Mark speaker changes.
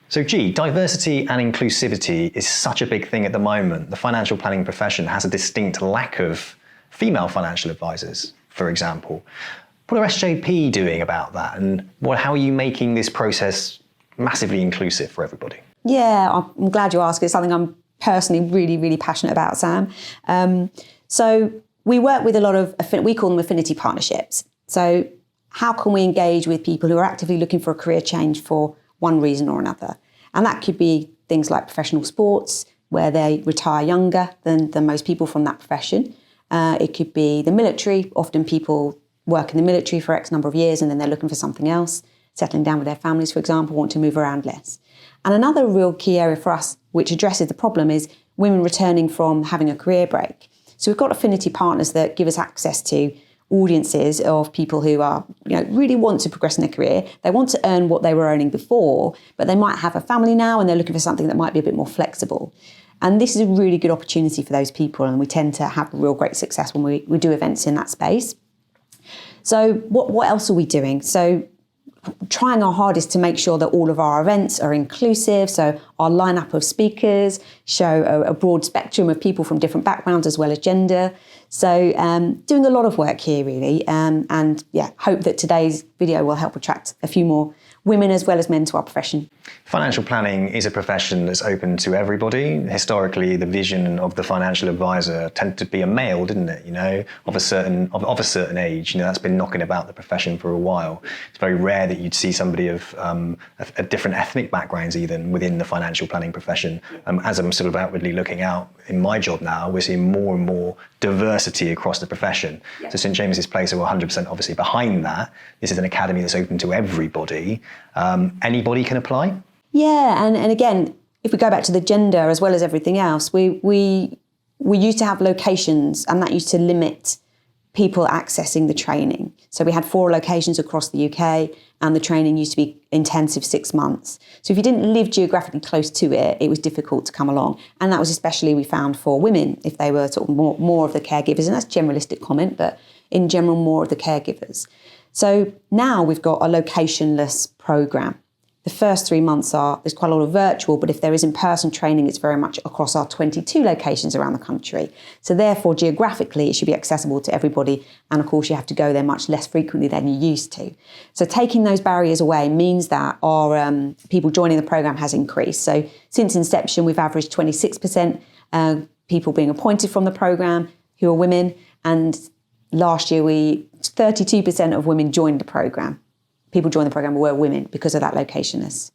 Speaker 1: So Gee, diversity and inclusivity is such a big thing at the moment. The financial planning profession has a distinct lack of female financial advisors, for example. What are SJP doing about that? And how are you making this process massively inclusive for everybody?
Speaker 2: Yeah, I'm glad you asked. It's something I'm personally really, really passionate about, Sam. So we work with a lot of, we call them affinity partnerships. So how can we engage with people who are actively looking for a career change for one reason or another? And that could be things like professional sports, where they retire younger than most people from that profession. It could be the military. Often people work in the military for X number of years and then they're looking for something else, settling down with their families, for example, want to move around less. And another real key area for us, which addresses the problem, is women returning from having a career break. So we've got affinity partners that give us access to audiences of people who are, really want to progress in their career. They want to earn what they were earning before, but they might have a family now and they're looking for something that might be a bit more flexible. And this is a really good opportunity for those people, and we tend to have real great success when we do events in that space. So what else are we doing? So trying our hardest to make sure that all of our events are inclusive. So our lineup of speakers show a broad spectrum of people from different backgrounds as well as gender. So doing a lot of work here really, and hope that today's video will help attract a few more women as well as men to our profession.
Speaker 1: Financial planning is a profession that's open to everybody. Historically, the vision of the financial advisor tended to be a male, didn't it? Of a certain age. That's been knocking about the profession for a while. It's very rare that you'd see somebody of a different ethnic backgrounds even within the financial planning profession. As I'm sort of outwardly looking out in my job now, we're seeing more and more diversity across the profession. Yeah. So St James's Place are 100% obviously behind that. This is an academy that's open to everybody. Anybody can apply?
Speaker 2: Yeah, and again, if we go back to the gender as well as everything else, we used to have locations, and that used to limit people accessing the training. So we had 4 locations across the UK, and the training used to be intensive 6 months. So if you didn't live geographically close to it, it was difficult to come along. And that was especially, we found, for women, if they were sort of more of the caregivers, and that's a generalistic comment, but in general, more of the caregivers. So now we've got a locationless programme. The first 3 months there's quite a lot of virtual, but if there is in-person training, it's very much across our 22 locations around the country. So therefore, geographically, it should be accessible to everybody. And of course, you have to go there much less frequently than you used to. So taking those barriers away means that our people joining the programme has increased. So since inception, we've averaged 26% people being appointed from the programme who are women. And last year, 32% of women joined the programme. People joined the programme were women because of that locationless.